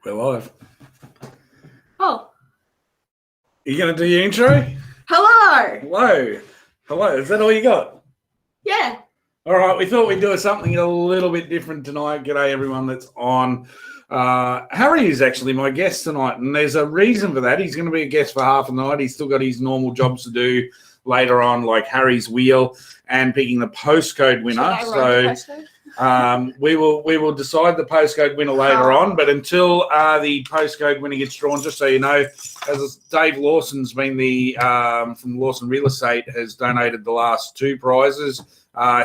We're live. Oh. Are you going to do your intro? Hello. Hello. Hello. Is that all you got? Yeah. All right. We thought we'd do something a little bit different tonight. G'day, everyone that's on. Harry is actually my guest tonight, and there's a reason for that. He's going to be a guest for half a night. He's still got his normal jobs to do later on, like Harry's Wheel and picking the postcode winner. We will decide the postcode winner later on, but until the postcode winner gets drawn, just so you know, as Dave Lawson's been the from Lawson Real Estate has donated the last two prizes.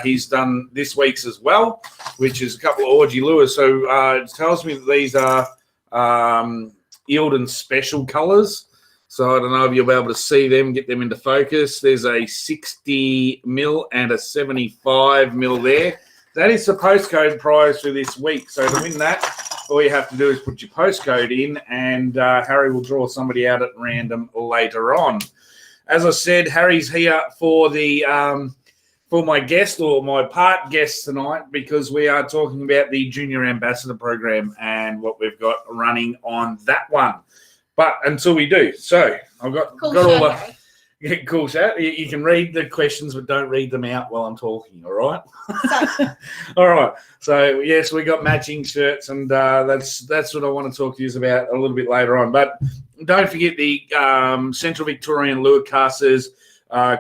He's done this week's as well, which is a couple of orgy lures. So it tells me that these are Eildon special colours. So I don't know if you'll be able to see them, get them into focus. There's a 60 mil and a 75 mil there. That is the postcode prize for this week. So to win that, all you have to do is put your postcode in, and Harry will draw somebody out at random later on. As I said, Harry's here for the for my guest or my part guest tonight, because we are talking about the Junior Ambassador Program and what we've got running on that one. But until we do, so I've got all the cool chat. You can read the questions, but don't read them out while I'm talking. All right. All right. So yes, we got matching shirts, and that's what I want to talk to you about a little bit later on. But don't forget the Central Victorian Lure Casters.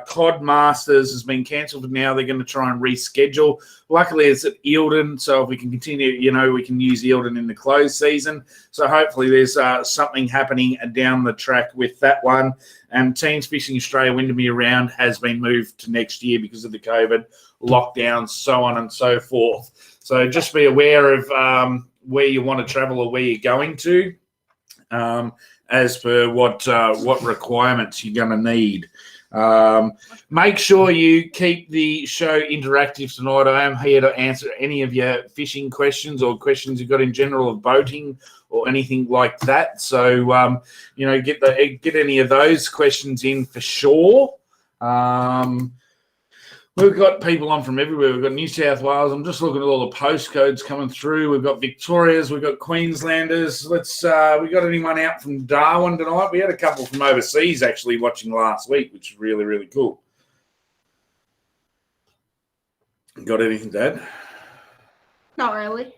Cod Masters has been cancelled for now. They're going to try and reschedule. Luckily, it's at Eildon, so if we can continue, we can use Eildon in the closed season. So hopefully there's something happening down the track with that one. And Teams Fishing Australia Windermere round has been moved to next year because of the COVID lockdowns, so on and so forth. So just be aware of where you want to travel or where you're going to, as per what requirements you're going to need. Make sure you keep the show interactive tonight. I am here to answer any of your fishing questions or questions you've got in general of boating or anything like that. So, get any of those questions in for sure. We've got people on from everywhere. We've got New South Wales. I'm just looking at all the postcodes coming through. We've got Victorias. We've got Queenslanders. We got anyone out from Darwin tonight? We had a couple from overseas actually watching last week, which is really, really cool. Got anything to add? Not really.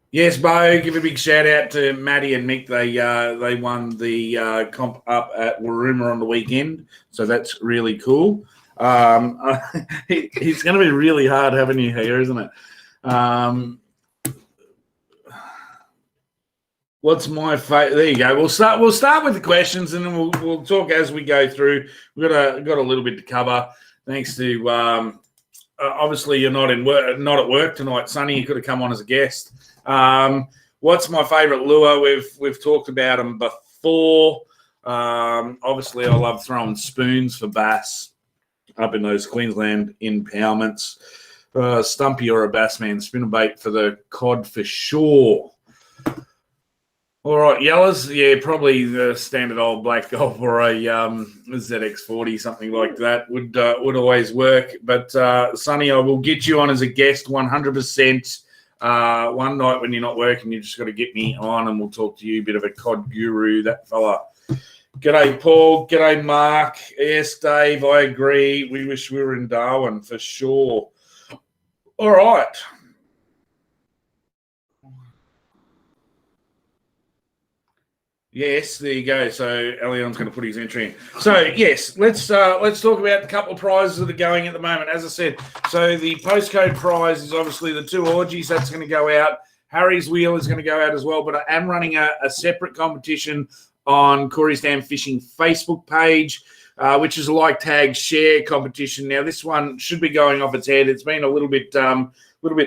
Yes, Bo, give a big shout out to Maddie and Mick. They won the comp up at Waruma on the weekend, so that's really cool. It's going to be really hard having you here, isn't it? What's my favorite? There you go. We'll start with the questions, and then we'll talk as we go through. We've got a little bit to cover. Thanks to obviously you're not at work tonight, Sonny. You could have come on as a guest. What's my favorite lure? We've talked about them before. Obviously, I love throwing spoons for bass up in those Queensland impoundments. Stumpy or a bassman spinnerbait for the cod for sure. All right, yellows, yeah, probably the standard old black Gulf or a ZX40, something like that would always work. But Sonny, I will get you on as a guest 100%. One night when you're not working, you just got to get me on, and we'll talk to you, a bit of a cod guru, that fella. G'day, Paul. G'day, Mark. Yes, Dave, I agree. We wish we were in Darwin for sure. All right. Yes, there you go. So Elion's going to put his entry in. So yes, let's talk about a couple of prizes that are going at the moment. As I said, so the postcode prize is obviously the two orgies. That's going to go out. Harry's Wheel is going to go out as well. But I am running a separate competition on Corey's Dam Fishing Facebook page, which is a like, tag, share competition. Now this one should be going off its head. It's been a little bit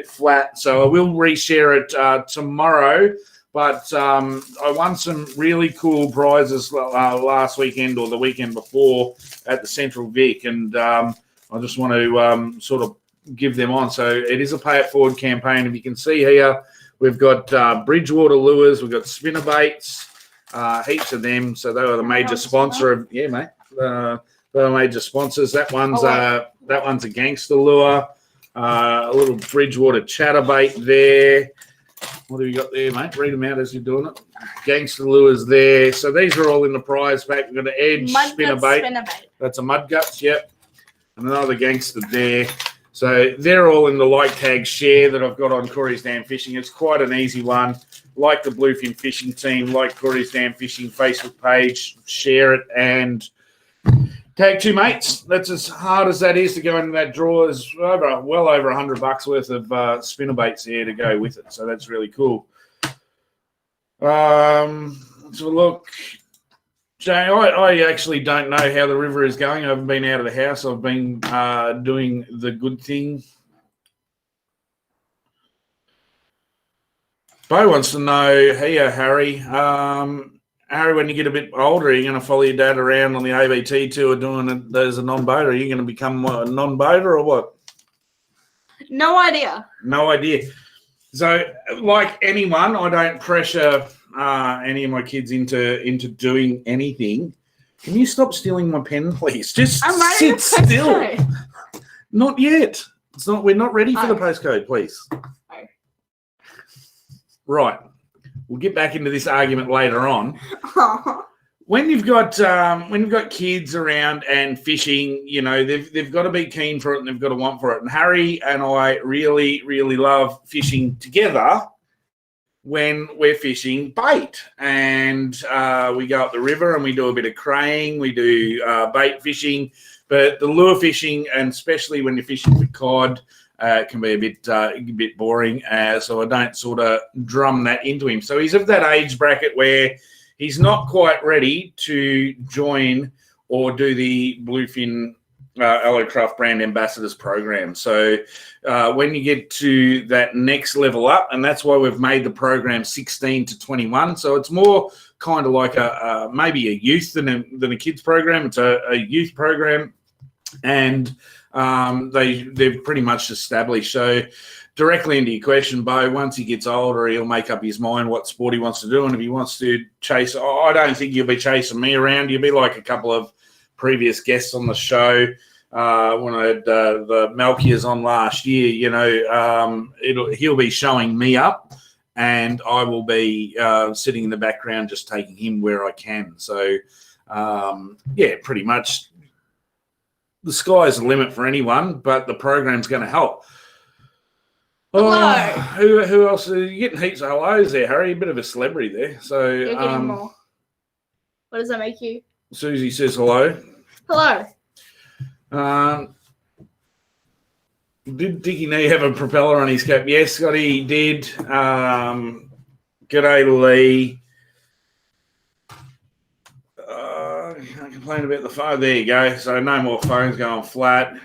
flat, so I will reshare it tomorrow. But I won some really cool prizes last weekend or the weekend before at the Central Vic, and I just want to sort of give them on. So it is a pay it forward campaign. If you can see here, we've got Bridgewater Lures, we've got spinnerbaits, heaps of them. So they were the major sponsor of mate. They were major sponsors. That one's a gangster lure. A little Bridgewater chatterbait there. What have you got there, mate? Read them out as you're doing it. Gangster lures there. So these are all in the prize pack. We've got an edge, spinnerbait. That's a mud guts, yep. And another gangster there. So they're all in the like tag share that I've got on Corey's Dam Fishing. It's quite an easy one. Like the Bluefin Fishing team, like Corey's Dam Fishing Facebook page, share it and tag 2 mates. That's as hard as that is to go into that draw. There's well over $100 worth of spinnerbaits there to go with it. So that's really cool. Let's have a look. Jay, I actually don't know how the river is going. I haven't been out of the house. I've been doing the good thing. Bo wants to know, hey, Harry. Harry, when you get a bit older, are you going to follow your dad around on the ABT tour doing it as a non-boater? Are you going to become a non-boater or what? No idea. No idea. So, like anyone, I don't pressure any of my kids into doing anything. Can you stop stealing my pen, please? Just sit still. Not yet. It's not. We're not ready for the postcode, please. Right. We'll get back into this argument later on. When you've got kids around and fishing, you know, they've got to be keen for it and they've got to want for it. And Harry and I really, really love fishing together when we're fishing bait. And we go up the river and we do a bit of craying, we do bait fishing, but the lure fishing, and especially when you're fishing for cod, can be a bit boring. So I don't sort of drum that into him. So he's of that age bracket where he's not quite ready to join or do the Bluefin Alloycraft brand ambassadors program. So when you get to that next level up, and that's why we've made the program 16 to 21. So it's more kind of like maybe a youth than a kids program. It's a youth program, and they've pretty much established. So directly into your question, Bo, once he gets older, he'll make up his mind what sport he wants to do. And if he wants to chase, I don't think you'll be chasing me around. You'll be like a couple of previous guests on the show when I had the Malkias on last year. You know, he'll be showing me up, and I will be sitting in the background just taking him where I can. So, yeah, pretty much the sky's the limit for anyone, but the program's going to help. Hello. Who else? You're getting heaps of hellos there, Harry. A bit of a celebrity there. So You're getting more. What does that make you? Susie says hello. Hello. Did Dickie Nee have a propeller on his cap? Yes, Scotty did. G'day, Lee. Can't complain about the phone. There you go. So no more phones going flat.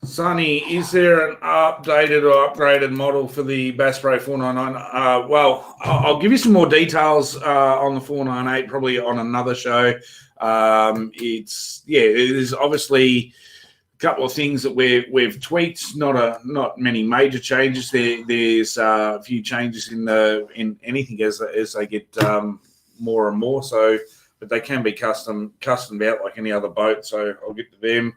Sonny, is there an updated or upgraded model for the Bass Pro 499? Well, I'll give you some more details on the 498, probably on another show. There's obviously a couple of things that we've tweaked. Not many major changes. There's a few changes in anything as they get more and more. So, but they can be customed out like any other boat. So I'll get to them.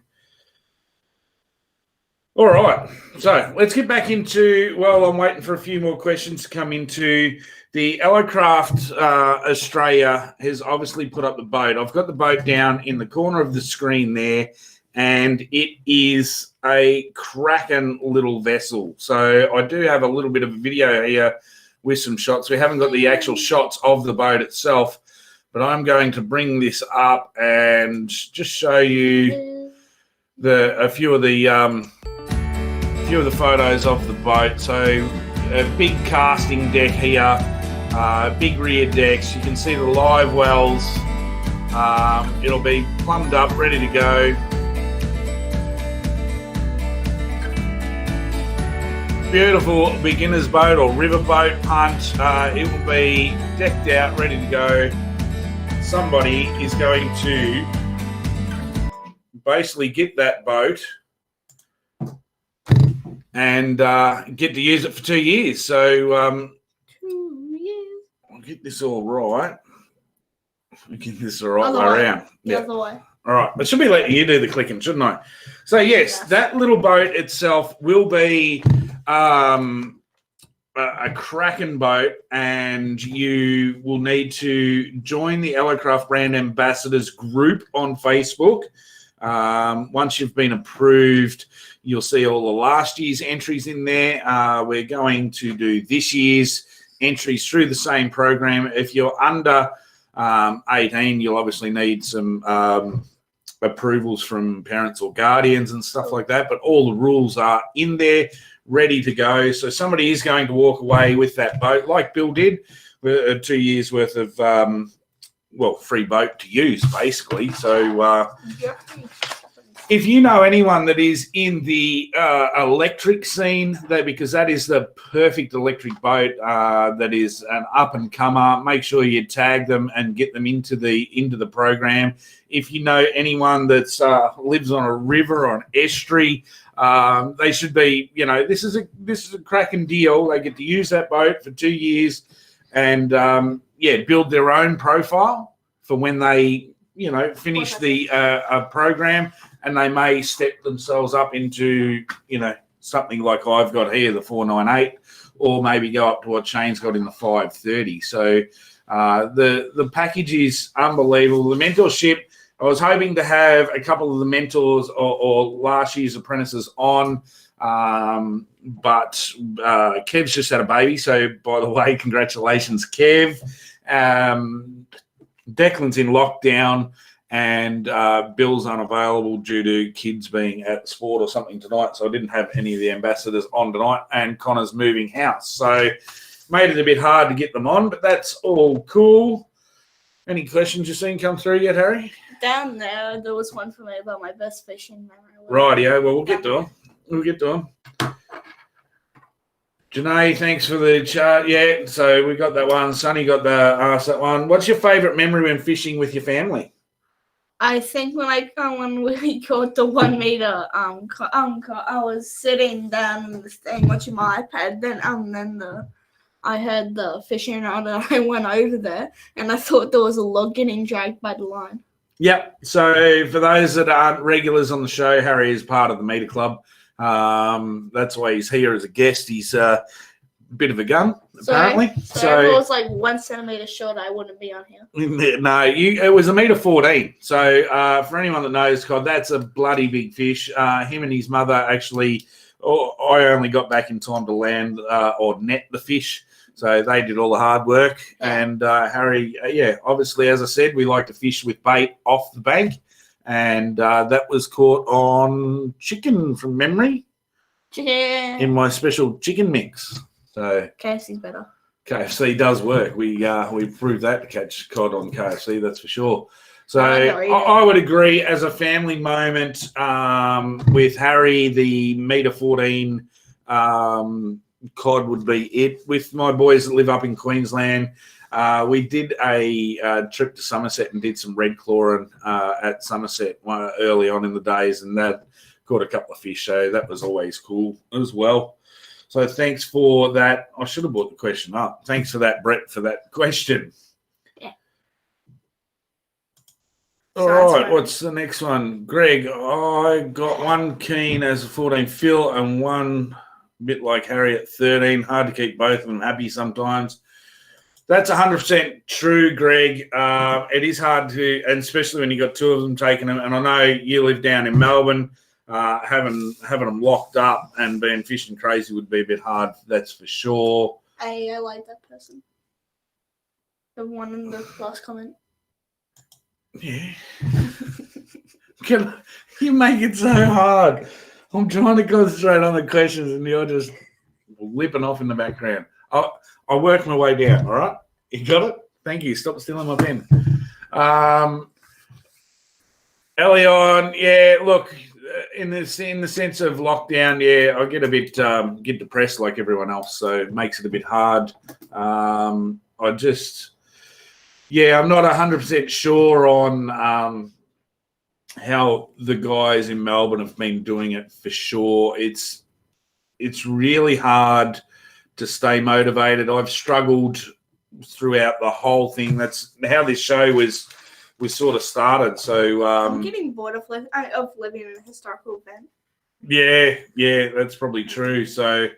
All right, so let's get back into, well, I'm waiting for a few more questions to come into. The Alloycraft Australia has obviously put up the boat. I've got the boat down in the corner of the screen there, and it is a cracking little vessel. So I do have a little bit of a video here with some shots. We haven't got the actual shots of the boat itself, but I'm going to bring this up and just show you a few of the photos of the boat. So a big casting deck here, big rear decks. You can see the live wells. It'll be plumbed up, ready to go. Beautiful beginner's boat or river boat punt. It will be decked out, ready to go. Somebody is going to basically get that boat and get to use it for 2 years. So 2 years. I'll get this all right. I'll get this all right Other way way. around. The other way. All right. I should be letting you do the clicking, shouldn't I? So, yes, that little boat itself will be a Kraken boat, and you will need to join the Alloycraft Brand Ambassadors group on Facebook. Once you've been approved, you'll see all the last year's entries in there. We're going to do this year's entries through the same program. If you're under 18, you'll obviously need some approvals from parents or guardians and stuff like that, but all the rules are in there, ready to go. So somebody is going to walk away with that boat, like Bill did, with 2 years worth of free boat to use, basically. So if you know anyone that is in the electric scene, because that is the perfect electric boat, that is an up and comer, make sure you tag them and get them into the program. If you know anyone that lives on a river or an estuary, they should be. This is a cracking deal. They get to use that boat for 2 years, and build their own profile for when they finish the program. And they may step themselves up into, something like I've got here, the 498, or maybe go up to what Shane's got in the 530. So the package is unbelievable. The mentorship, I was hoping to have a couple of the mentors or last year's apprentices on, but Kev's just had a baby. So, by the way, congratulations, Kev. Declan's in lockdown. And Bill's unavailable due to kids being at sport or something tonight, so I didn't have any of the ambassadors on tonight, and Connor's moving house. So made it a bit hard to get them on, but that's all cool. Any questions you've seen come through yet, Harry? Down there was one for me about my best fishing memory. Rightio, well, we'll get to them. Janae, thanks for the chart. Yeah, so we got that one. Sonny got that one. What's your favourite memory when fishing with your family? I think when we caught the 1 meter I was sitting down in the thing watching my iPad. Then I heard the fishing rod, and I went over there, and I thought there was a log getting dragged by the line. Yep. So for those that aren't regulars on the show, Harry is part of the Meter Club. That's why he's here as a guest. He's a bit of a gun, apparently. So if it was like 1 centimeter short, I wouldn't be on here. No, it was 1.14 meter. So for anyone that knows, God, that's a bloody big fish. Him and his mother actually, I only got back in time to land or net the fish. So they did all the hard work. Yeah. And Harry, obviously, as I said, we like to fish with bait off the bank. And that was caught on chicken from memory. Chicken. In my special chicken mix. So KFC's better. KFC does work. We proved that to catch cod on KFC, that's for sure. So I would agree, as a family moment with Harry, the 1.14 meter cod would be it. With my boys that live up in Queensland, we did a trip to Somerset and did some red clawing at Somerset early on in the days, and that caught a couple of fish. So that was always cool as well. So thanks for that. I should have brought the question up. Thanks for that, Brett, for that question. Yeah. All right, what's the next one? Greg, I got one keen as a 14 Phil and one bit like Harry at 13. Hard to keep both of them happy sometimes. That's 100% true, Greg. It is hard to, and especially when you got two of them taking them. And I know you live down in Melbourne. Having them locked up and being fishing crazy would be a bit hard, that's for sure. I like that person. The one in the last comment. Yeah. You make it so hard. I'm trying to concentrate on the questions and you're just lipping off in the background. I'll work my way down, all right? You got it? Thank you. Stop stealing my pen. Elion, yeah, look, in the sense of lockdown, yeah, I get a bit get depressed like everyone else, so it makes it a bit hard. I'm not 100% sure on how the guys in Melbourne have been doing it for sure. It's really hard to stay motivated. I've struggled throughout the whole thing. That's how this show was sort of started. So I'm getting bored of living in a historical event. Yeah, that's probably true. So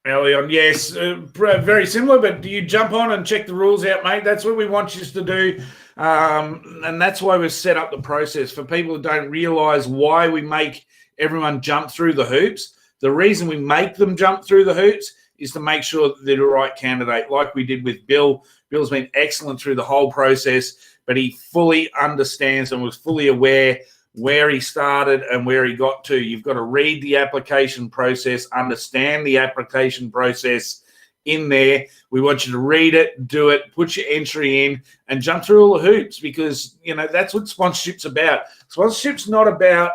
early on, yes, very similar, but do you jump on and check the rules out, mate? That's what we want you to do. And that's why we've set up the process for people who don't realise why we make everyone jump through the hoops. The reason we make them jump through the hoops is to make sure that they're the right candidate, like we did with Bill. Bill's been excellent through the whole process, but he fully understands and was fully aware where he started and where he got to. You've got to read the application process, understand the application process in there. We want you to read it, do it, put your entry in, and jump through all the hoops, because, that's what sponsorship's about. Sponsorship's not about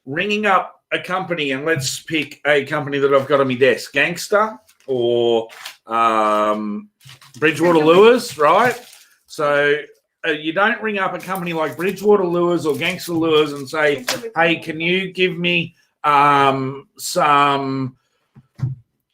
ringing up a company, and let's pick a company that I've got on my desk, Gangster or Bridgewater Lures, right? So you don't ring up a company like Bridgewater Lures or Gangster Lures and say, hey, can you give me some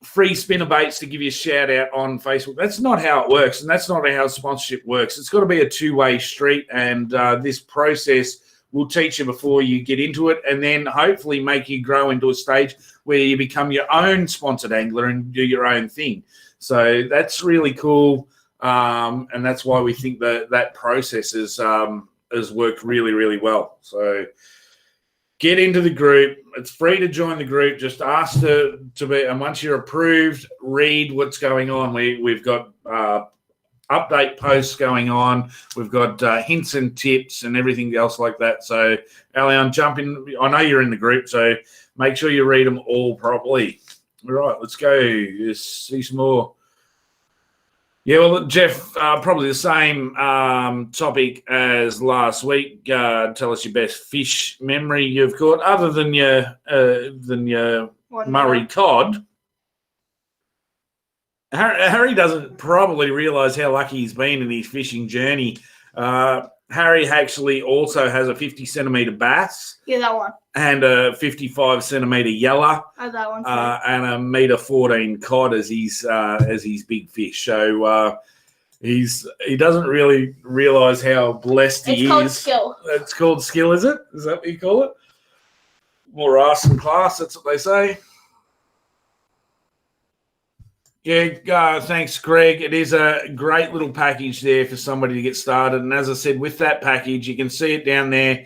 free spinnerbaits to give you a shout out on Facebook? That's not how it works, and that's not how sponsorship works. It's got to be a two-way street, and this process will teach you before you get into it, and then hopefully make you grow into a stage where you become your own sponsored angler and do your own thing. So that's really cool. And that's why we think that process has worked really, really well. So get into the group. It's free to join the group. Just ask to be, and once you're approved, read what's going on. We've got update posts going on. We've got hints and tips and everything else like that. So, Allion, jump in. I know you're in the group, so make sure you read them all properly. All right, let's go. Let's see some more. Yeah, well, Jeff, probably the same topic as last week. Tell us your best fish memory you've caught, other than your Murray cod. Harry doesn't probably realise how lucky he's been in his fishing journey. Harry actually also has a 50-centimetre bass. Yeah, that one. And a 55-centimetre yeller. Oh, that one. And a 1.14 cod as his big fish. So he doesn't really realise how blessed he is. It's called skill. It's called skill, is it? Is that what you call it? More arse and class, that's what they say. Yeah, thanks, Greg. It is a great little package there for somebody to get started. And as I said, with that package, you can see it down there.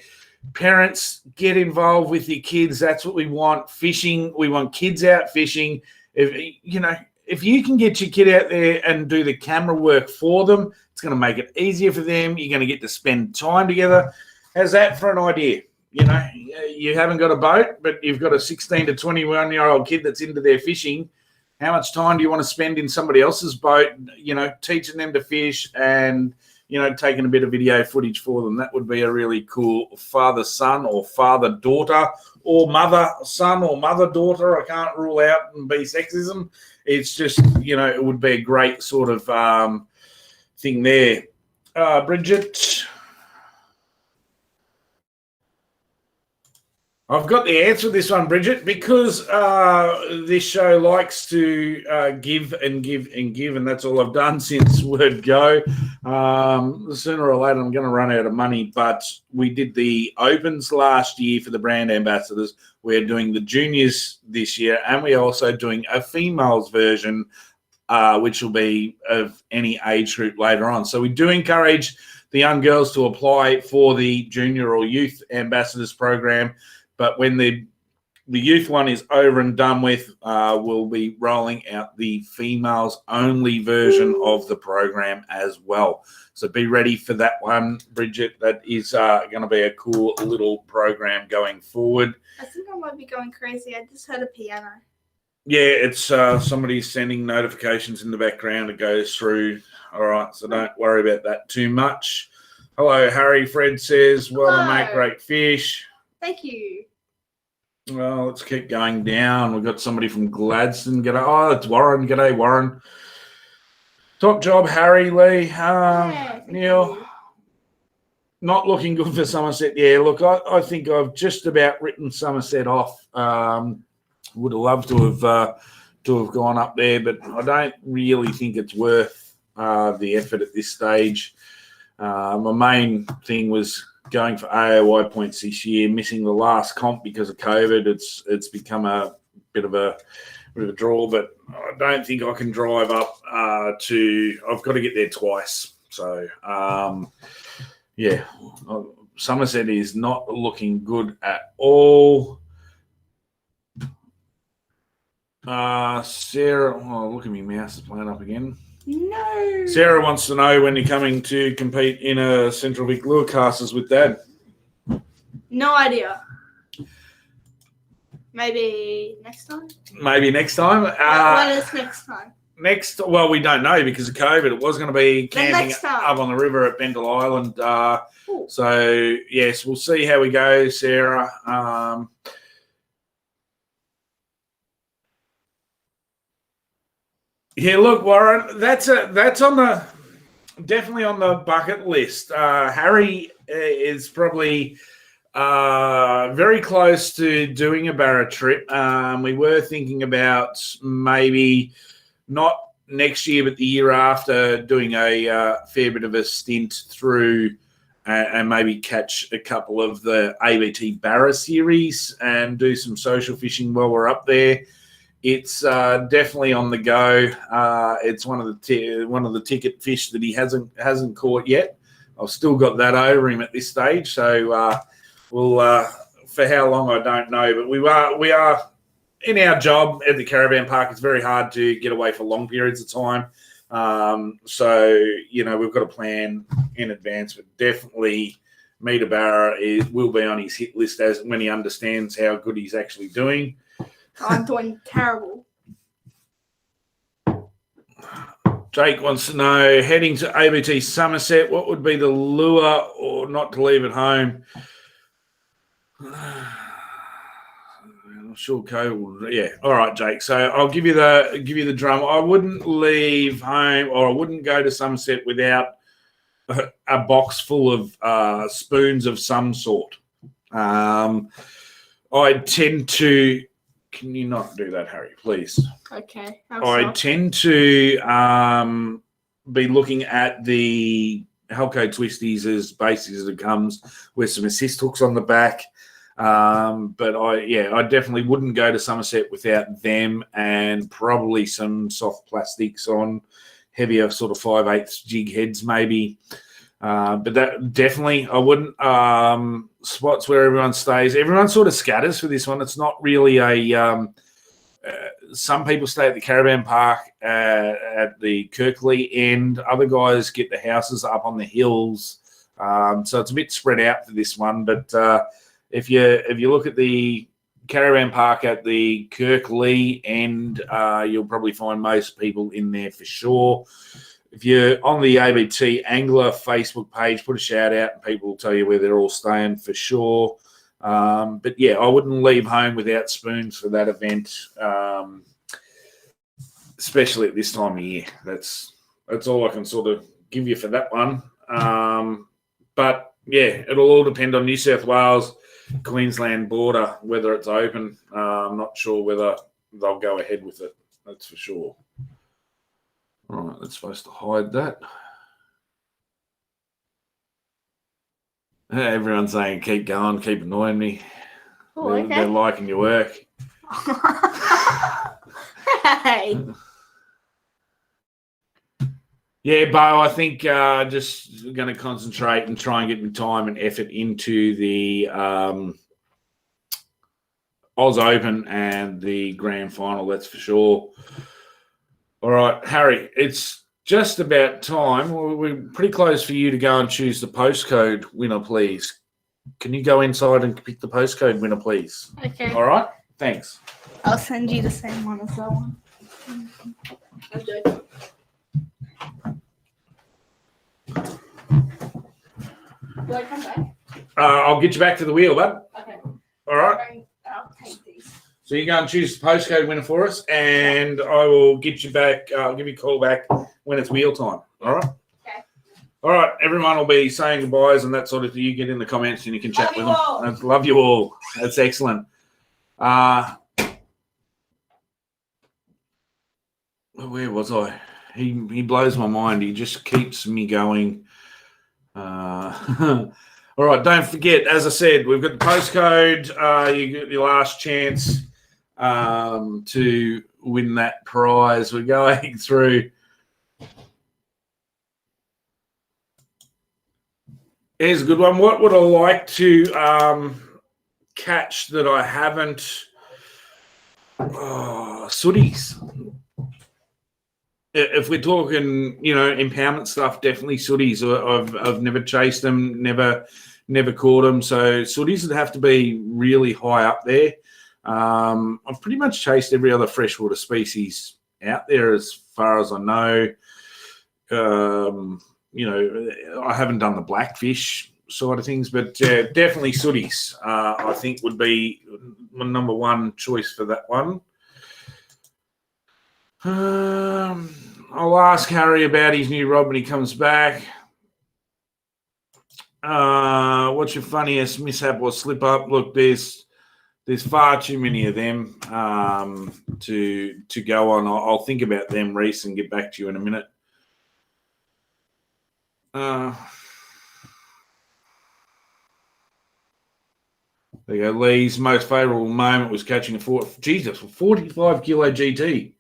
Parents, get involved with your kids. That's what we want. Fishing, we want kids out fishing. If you can get your kid out there and do the camera work for them, it's going to make it easier for them. You're going to get to spend time together. How's that for an idea? You haven't got a boat, but you've got a 16 to 21-year-old kid that's into their fishing. How much time do you want to spend in somebody else's boat, teaching them to fish and, taking a bit of video footage for them? That would be a really cool father-son or father-daughter or mother-son or mother-daughter. I can't rule out and be sexism. It's just, it would be a great sort of thing there. Bridget. I've got the answer to this one, Bridget, because this show likes to give and give and give, and that's all I've done since word go. Sooner or later, I'm going to run out of money, but we did the Opens last year for the brand ambassadors. We're doing the juniors this year, and we're also doing a females version, which will be of any age group later on. So we do encourage the young girls to apply for the junior or youth ambassadors program. But when the youth one is over and done with, we'll be rolling out the females-only version of the program as well. So be ready for that one, Bridget. That is going to be a cool little program going forward. I think I might be going crazy. I just heard a piano. Yeah, it's somebody sending notifications in the background. It goes through. All right, so don't worry about that too much. Hello, Harry. Fred says, well done, mate, great fish. Thank you. Well, let's keep going down. We've got somebody from Gladstone. It's Warren. G'day, Warren. Top job, Harry Lee. Neil, not looking good for Somerset. Yeah, look, I think I've just about written Somerset off. Would have loved to have to have gone up there, but I don't really think it's worth the effort at this stage. My main thing was going for AOI points this year, missing the last comp because of COVID. It's become a bit of a draw, but I don't think I can drive up to. I've got to get there twice. So Somerset is not looking good at all. Sarah, look at me, mouse is playing up again. No. Sarah wants to know when you're coming to compete in a Central Vic Lure Casters with Dad. No idea. Maybe next time. Maybe next time. When is next time? Well, we don't know because of COVID. It was going to be camping up on the river at Bendel Island. So, yes, we'll see how we go, Sarah. Yeah, look, Warren, that's definitely on the bucket list. Harry is probably very close to doing a Barra trip. We were thinking about maybe not next year, but the year after, doing a fair bit of a stint through and maybe catch a couple of the ABT Barra series and do some social fishing while we're up there. It's definitely on the go. It's one of the ticket fish that he hasn't caught yet. I've still got that over him at this stage. So we'll for how long I don't know, but we are in our job at the caravan park. It's very hard to get away for long periods of time. So we've got to plan in advance. But definitely, Meter Barra will be on his hit list as when he understands how good he's actually doing. I'm doing terrible. Jake wants to know, heading to ABT Somerset, what would be the lure or not to leave at home? I'm sure yeah. All right, Jake. So I'll give you the drum. I wouldn't leave home, or I wouldn't go to Somerset without a box full of spoons of some sort. I tend to. Can you not do that, Harry, please? Okay. I tend to be looking at the Halco Twisties as basic as it comes, with some assist hooks on the back. But I definitely wouldn't go to Somerset without them, and probably some soft plastics on heavier sort of 5/8 jig heads maybe. But that definitely, I wouldn't. Spots where everyone stays. Everyone sort of scatters for this one. It's not really a. Some people stay at the caravan park at the Kirkley end. Other guys get the houses up on the hills. So it's a bit spread out for this one. But if you look at the caravan park at the Kirkley end, you'll probably find most people in there for sure. If you're on the ABT Angler Facebook page, put a shout out and people will tell you where they're all staying for sure. But yeah, I wouldn't leave home without spoons for that event, especially at this time of year. That's all I can sort of give you for that one. But yeah, it'll all depend on New South Wales, Queensland border, whether it's open. I'm not sure whether they'll go ahead with it. That's for sure. All right, that's supposed to hide that. Everyone's saying, keep going, keep annoying me. Oh, okay. They're liking your work. Hey. Yeah, Bo, I think just going to concentrate and try and get my time and effort into the Oz Open and the grand final, that's for sure. All right, Harry, it's just about time. We're pretty close for you to go and choose the postcode winner, please. Can you go inside and pick the postcode winner, please? Okay. All right, thanks. I'll send you the same one as that one. I'm joking. Do I come back? I'll get you back to the wheel, bud. Okay. All right. I'll take these. So you go and choose the postcode winner for us, and I will get you back. I'll give you a call back when it's wheel time. All right? Okay. All right. Everyone will be saying goodbyes and that sort of thing. You get in the comments and you can chat with them. Love you all. That's excellent. where was I? He blows my mind. He just keeps me going. All right, don't forget, as I said, we've got the postcode. You get your last chance to win that prize. We're going through. Here's a good one. What would I like to catch that I haven't? Sooties. If we're talking, empowerment stuff, definitely sooties. I've never chased them, never caught them. So sooties would have to be really high up there. I've pretty much chased every other freshwater species out there as far as I know. I haven't done the blackfish side of things, but definitely sooties, I think, would be my number one choice for that one. I'll ask Harry about his new rod when he comes back. What's your funniest mishap or slip up? Look, there's far too many of them to go on. I'll think about them, Reese, and get back to you in a minute. There you go. Lee's most favourable moment was catching a 45 kilo GT.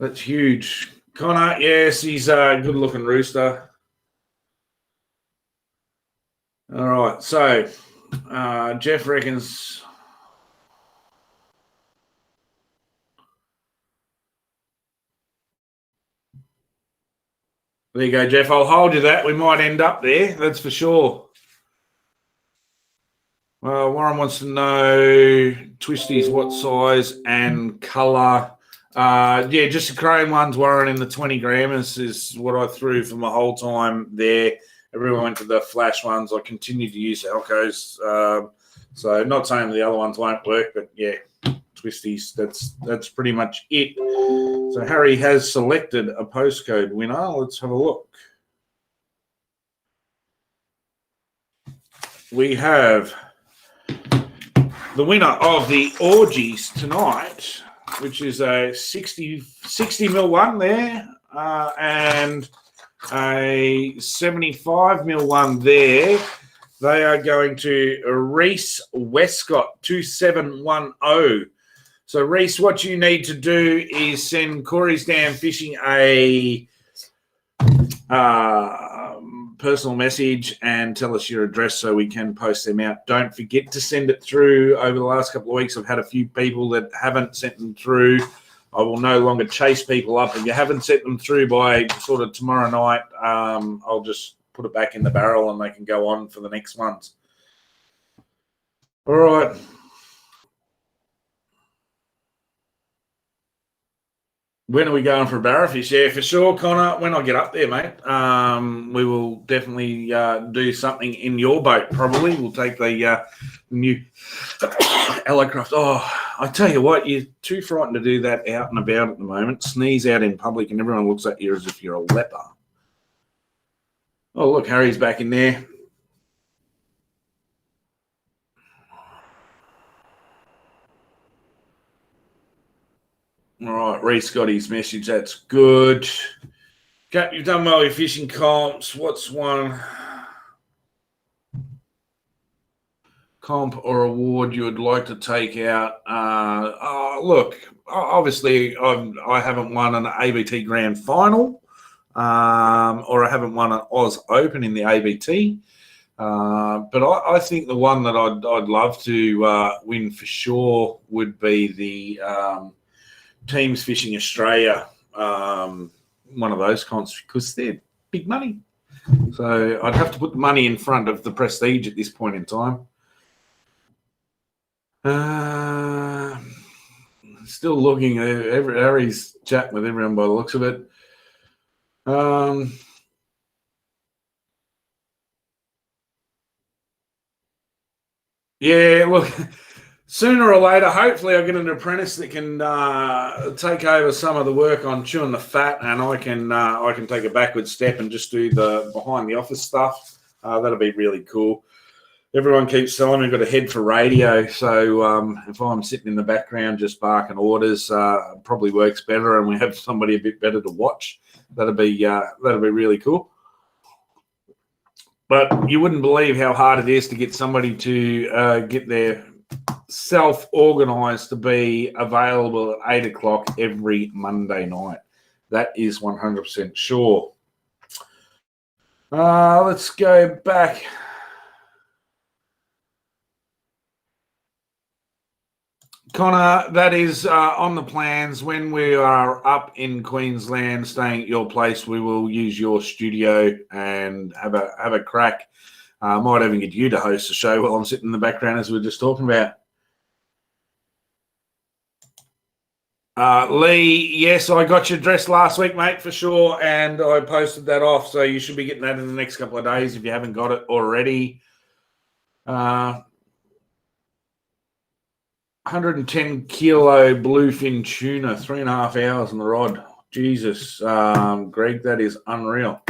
That's huge. Connor, yes, he's a good looking rooster. All right, so Jeff reckons. There you go, Jeff. I'll hold you that. We might end up there, that's for sure. Well, Warren wants to know twisties, what size and colour. Just the chrome ones, Warren, in the 20 grammers is what I threw for my whole time there. Everyone went to the flash ones. I continued to use Alcos. So not saying the other ones won't work, but yeah, twisties, that's pretty much it. So Harry has selected a postcode winner. Let's have a look. We have the winner of the orgies tonight, which is a 60 mil one there, and a 75 mil one there. They are going to Reese Westcott 2710. So Reese, what you need to do is send Corey's Dam Fishing a personal message and tell us your address so we can post them out. Don't forget to send it through. Over the last couple of weeks, I've had a few people that haven't sent them through. I will no longer chase people up. If you haven't sent them through by sort of tomorrow night, I'll just put it back in the barrel and they can go on for the next ones. All right. When are we going for a barrowfish? Yeah, for sure, Connor. When I get up there, mate, we will definitely do something in your boat, probably. We'll take the new Alloycraft. Oh, I tell you what, you're too frightened to do that out and about at the moment. Sneeze out in public and everyone looks at you as if you're a leper. Oh, look, Harry's back in there. All right, Reese got his message. That's good. Cap, you've done well with fishing comps. What's one comp or award you would like to take out? Look, obviously, I haven't won an ABT Grand Final, or I haven't won an Oz Open in the ABT. But I think the one that I'd love to win for sure would be the Teams Fishing Australia, one of those comps, because they're big money. So I'd have to put the money in front of the prestige at this point in time. Still looking at Harry's chatting with everyone by the looks of it. Yeah, look, sooner or later, hopefully I'll get an apprentice that can take over some of the work on Chewin the Fat, and I can take a backward step and just do the behind the office stuff. That'll be really cool. everyone keeps telling me I've got a head for radio. So if I'm sitting in the background just barking orders, probably works better, and we have somebody a bit better to watch. That'd be really cool. But you wouldn't believe how hard it is to get somebody to get their self-organised to be available at 8 o'clock every Monday night. That is 100% sure. Let's go back. Connor, that is on the plans. When we are up in Queensland, staying at your place, we will use your studio and have a crack. Might even get you to host the show while I'm sitting in the background, as we were just talking about. Lee, yes, I got your dress last week, mate, for sure, and I posted that off, so you should be getting that in the next couple of days if you haven't got it already. 110 kilo bluefin tuna, 3.5 hours on the rod. Jesus, Greg, that is unreal.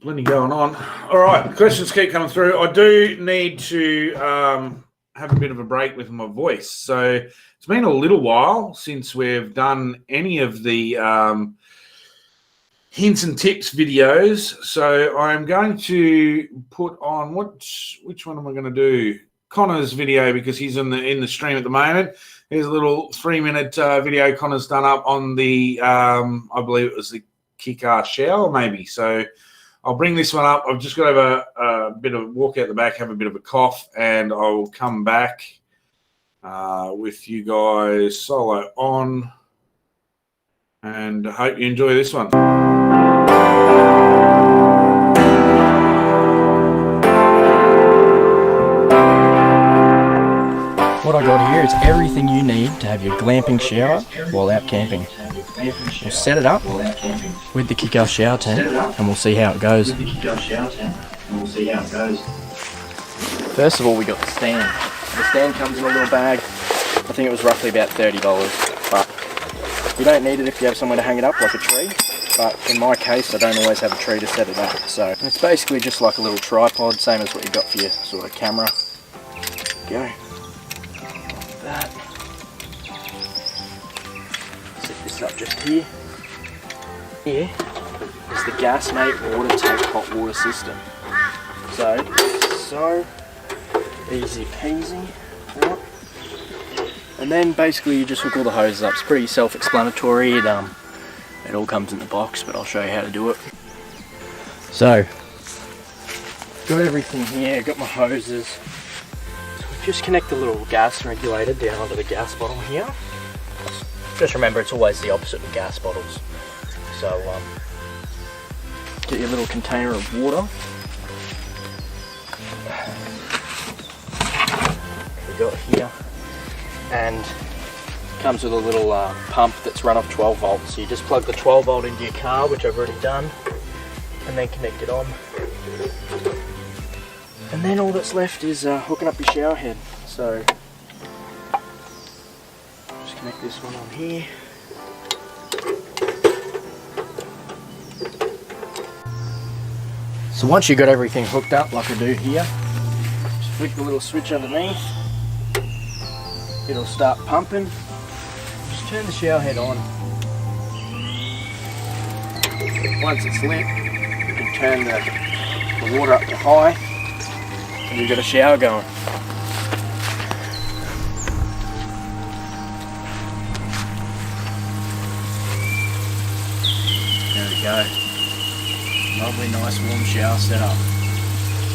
Plenty going on. All right, questions keep coming through. I do need to have a bit of a break with my voice. So it's been a little while since we've done any of the hints and tips videos. So I'm going to put on which one am I going to do? Connor's video, because he's in the stream at the moment. Here's a little 3-minute video Connor's done up on the I believe it was the kick-ass shower, maybe. So I'll bring this one up. I've just got to have a bit of walk out the back, have a bit of a cough, and I will come back with you guys solo on. And I hope you enjoy this one. What I got here is everything you need to have your glamping shower while out camping. We'll set it up with the kick-ass shower tent and we'll see how it goes. First of all, we got the stand. The stand comes in a little bag. I think it was roughly about $30, but you don't need it if you have somewhere to hang it up like a tree. But in my case, I don't always have a tree to set it up. So it's basically just like a little tripod, same as what you got for your sort of camera. Go. Like that. Set this up just here. Here is the Gasmate water tank hot water system. So easy peasy. Right. And then basically you just hook all the hoses up. It's pretty self-explanatory. It all comes in the box, but I'll show you how to do it. So, got everything here, got my hoses. So we just connect the little gas regulator down onto the gas bottle here. Just remember, it's always the opposite with gas bottles. So, get your little container of water. We got here, and comes with a little pump that's run off 12 volts. So you just plug the 12 volt into your car, which I've already done, and then connect it on. And then all that's left is hooking up your shower head. So just connect this one on here. So once you've got everything hooked up like I do here, just flick the little switch underneath. It'll start pumping. Just turn the shower head on. Once it's lit, you can turn the water up to high and you've got a shower going. There we go. Lovely, nice, warm shower setup.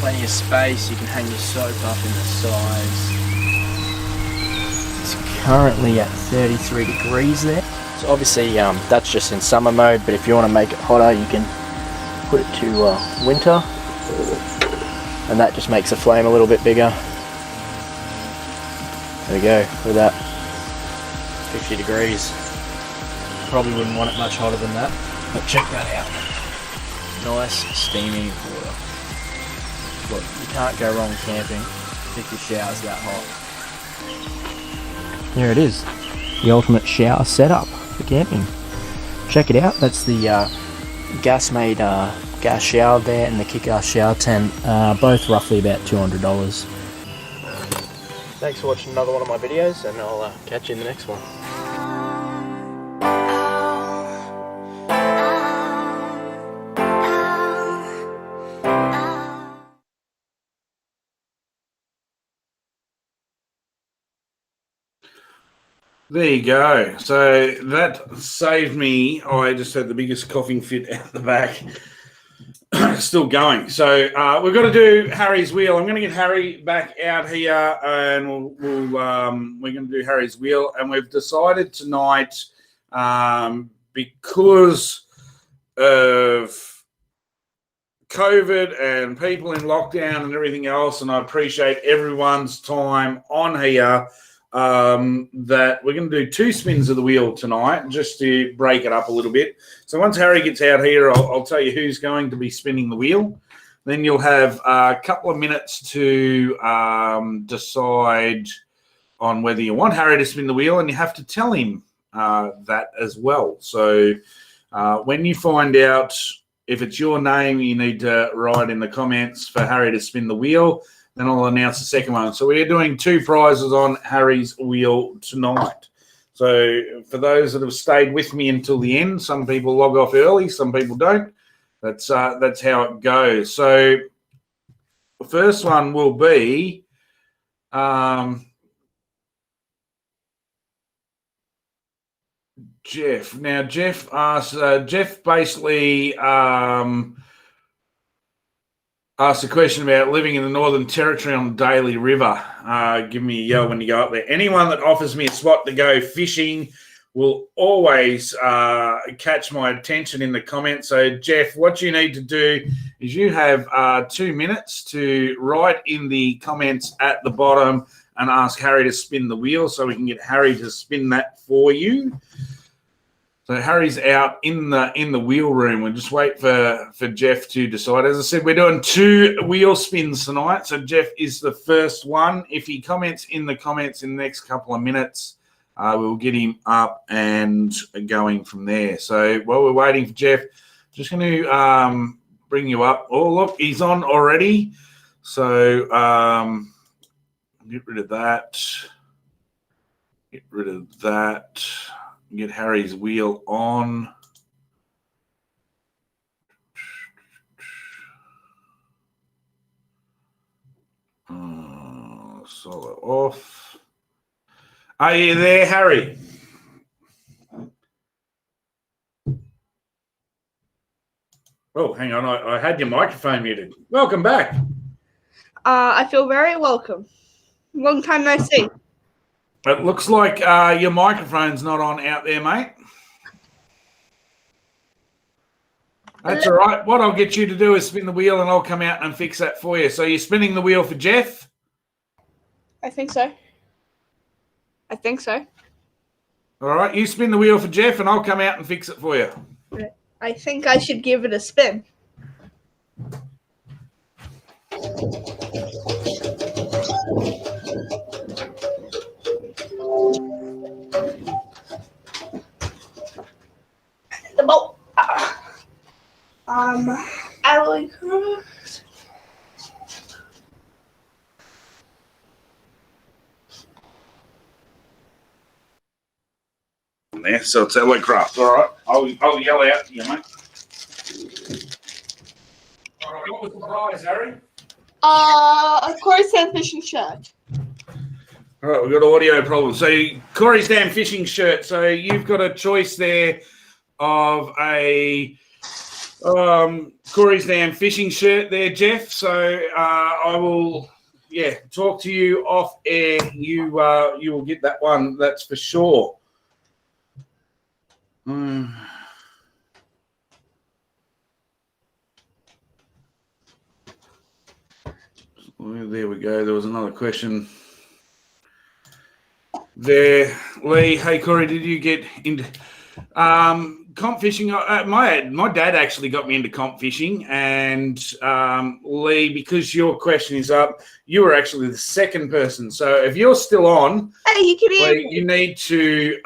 Plenty of space, you can hang your soap up in the sides. It's currently at 33 degrees there. So obviously that's just in summer mode, but if you want to make it hotter, you can put it to winter. And that just makes the flame a little bit bigger. There we go, with that. 50 degrees. Probably wouldn't want it much hotter than that, but check that out. Nice steamy water. Look, you can't go wrong camping if your shower's that hot. There it is, the ultimate shower setup for camping. Check it out. That's the gas-made gas shower there and the kick-ass shower tent, both roughly about $200. Thanks for watching another one of my videos, and I'll catch you in the next one. There you go. So that saved me. I just had the biggest coughing fit out the back. Still going. So we've got to do Harry's wheel. I'm going to get Harry back out here, and we're going to do Harry's wheel. And we've decided tonight, because of COVID and people in lockdown and everything else, and I appreciate everyone's time on here, that we're going to do 2 spins of the wheel tonight just to break it up a little bit. So once Harry gets out here, I'll tell you who's going to be spinning the wheel. Then you'll have a couple of minutes to decide on whether you want Harry to spin the wheel, and you have to tell him that as well. So when you find out if it's your name, you need to write in the comments for Harry to spin the wheel. Then I'll announce the second one. So we're doing 2 prizes on Harry's wheel tonight. So for those that have stayed with me until the end, some people log off early, some people don't. That's how it goes. So the first one will be Jeff. Now Jeff asked. Jeff basically asked a question about living in the Northern Territory on the Daly River. Give me a yell when you go up there. Anyone that offers me a spot to go fishing will always catch my attention in the comments. So, Jeff, what you need to do is you have 2 minutes to write in the comments at the bottom and ask Harry to spin the wheel so we can get Harry to spin that for you. So Harry's out in the wheel room. We'll just wait for Jeff to decide. As I said, we're doing 2 wheel spins tonight. So Jeff is the first one. If he comments in the next couple of minutes, we'll get him up and going from there. So while we're waiting for Jeff, just going to bring you up. Oh, look, he's on already. So get rid of that. Get rid of that. Get Harry's wheel on. Solo off. Are you there, Harry? Oh, hang on. I had your microphone muted. Welcome back. I feel very welcome. Long time no see. It looks like your microphone's not on out there, mate. That's all right. What I'll get you to do is spin the wheel and I'll come out and fix that for you. So you're spinning the wheel for Jeff? I think so. All right. You spin the wheel for Jeff and I'll come out and fix it for you. I think I should give it a spin. The boat. Alloycraft. There, so it's Alloycraft. All right. I'll yell out to you, mate. All right. What was the prize, Harry? Of course, a fishing shirt. All right, we've got audio problems. So Corey's damn fishing shirt. So you've got a choice there of a Corey's damn fishing shirt there, Jeff. So I will, talk to you off air. You will get that one. That's for sure. There we go. There was another question there. Lee, hey, Corey, did you get into comp fishing? My dad actually got me into comp fishing. And Lee, because your question is up, you were actually the second person. So if you're still on, hey, you can hear Lee, you need to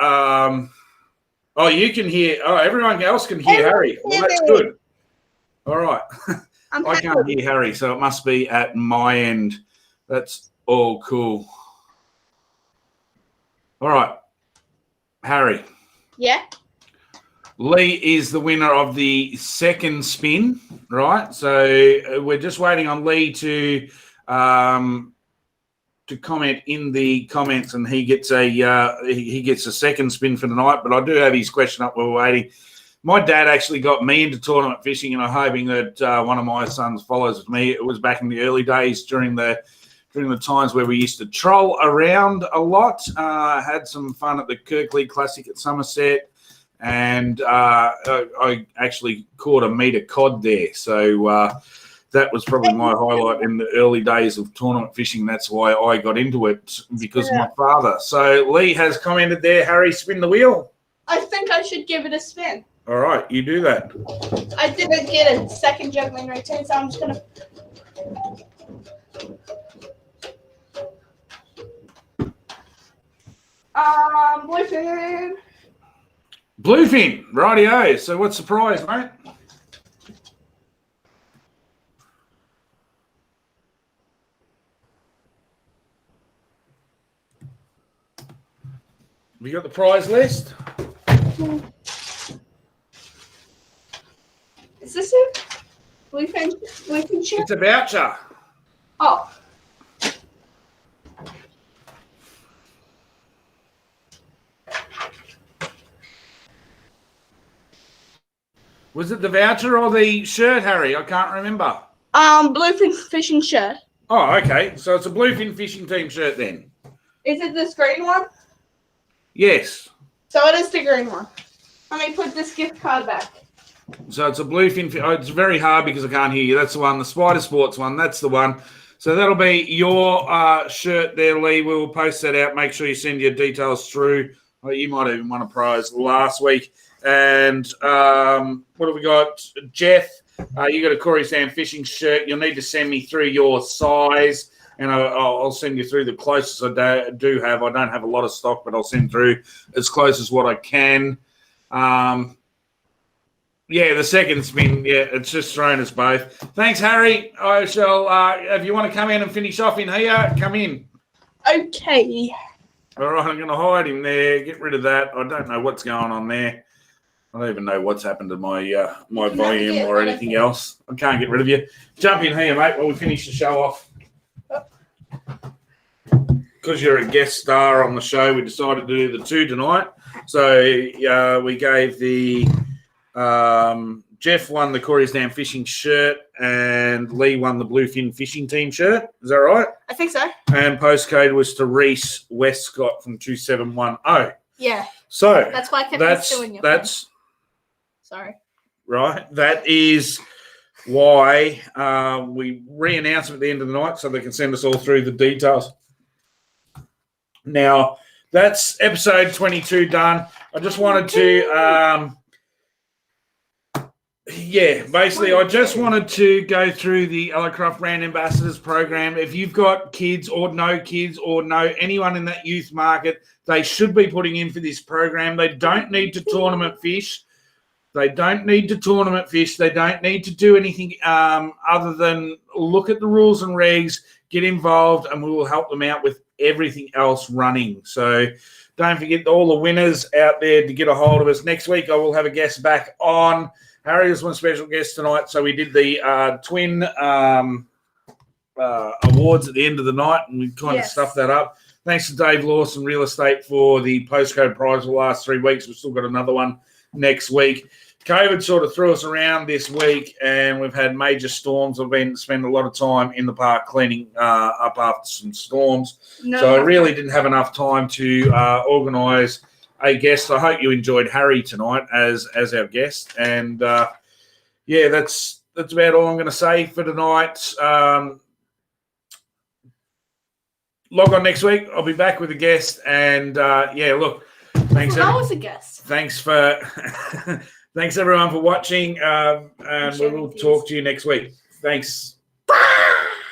Oh, you can hear. Oh, everyone else can hear Harry. Well, that's good. All right. I can't hear Harry, so it must be at my end. That's all cool. All right. Harry. Yeah. Lee is the winner of the second spin, right? So we're just waiting on Lee to comment in the comments, and he gets a second spin for tonight. But I do have his question up while we're waiting. My dad actually got me into tournament fishing, and I'm hoping that one of my sons follows with me. It was back in the early days during the times where we used to troll around a lot. Had some fun at the Kirkley Classic at Somerset, and I actually caught a metre cod there. So that was probably my highlight in the early days of tournament fishing. That's why I got into it, because of my father. So Lee has commented there, Harry, spin the wheel. I think I should give it a spin. All right, you do that. I didn't get a second juggling routine, so I'm just going to... Bluefin. Bluefin, rightio. So what's the prize, mate? Have you got the prize list? Is this it? Bluefin ship? It's a voucher. Oh. Was it the voucher or the shirt, Harry? I can't remember. Bluefin fishing shirt. Oh, okay. So it's a Bluefin fishing team shirt then. Is it this green one? Yes. So it is the green one. Let me put this gift card back. So it's a Bluefin. Oh, it's very hard because I can't hear you. That's the one. The Spider Sports one. That's the one. So that'll be your shirt there, Lee. We'll post that out. Make sure you send your details through. Oh, you might have even won a prize last week. And what have we got? Jeff, you got a Corey Sam fishing shirt. You'll need to send me through your size, and I'll send you through the closest I do have. I don't have a lot of stock, but I'll send through as close as what I can. Yeah, the second spin, yeah, it's just thrown us both. Thanks, Harry. I shall, if you want to come in and finish off in here, come in. Okay. All right, I'm going to hide him there. Get rid of that. I don't know what's going on there. I don't even know what's happened to my my volume or anything else. I can't get rid of you. Jump in here, mate, while we finish the show off. Because you're a guest star on the show, we decided to do the two tonight. So we gave the Jeff won the Corey's Dam fishing shirt, and Lee won the Bluefin fishing team shirt. Is that right? I think so. And postcode was to Reese Westcott from 2710. Yeah. So that's why I kept doing it. That's sorry. Right. That is why we re-announce them at the end of the night so they can send us all through the details. Now, that's episode 22 done. I just wanted to, basically, I just wanted to go through the Alloycraft Brand Ambassadors program. If you've got kids or know anyone in that youth market, they should be putting in for this program. They don't need to tournament fish. They don't need to tournament fish. They don't need to do anything other than look at the rules and regs, get involved, and we will help them out with everything else running. So don't forget all the winners out there to get a hold of us. Next week, I will have a guest back on. Harry was one special guest tonight, so we did the twin awards at the end of the night, and we kind of stuffed that up. Thanks to Dave Lawson Real Estate for the postcode prize for the last 3 weeks. We've still got another one next week. COVID sort of threw us around this week, and we've had major storms. I've been spending a lot of time in the park cleaning up after some storms. So I really didn't have enough time to organise a guest. I hope you enjoyed Harry tonight as our guest. And, that's about all I'm going to say for tonight. Log on next week. I'll be back with a guest. And, look, thanks. I was a guest. Thanks for... Thanks, everyone, for watching, and we will talk to you next week. Thanks.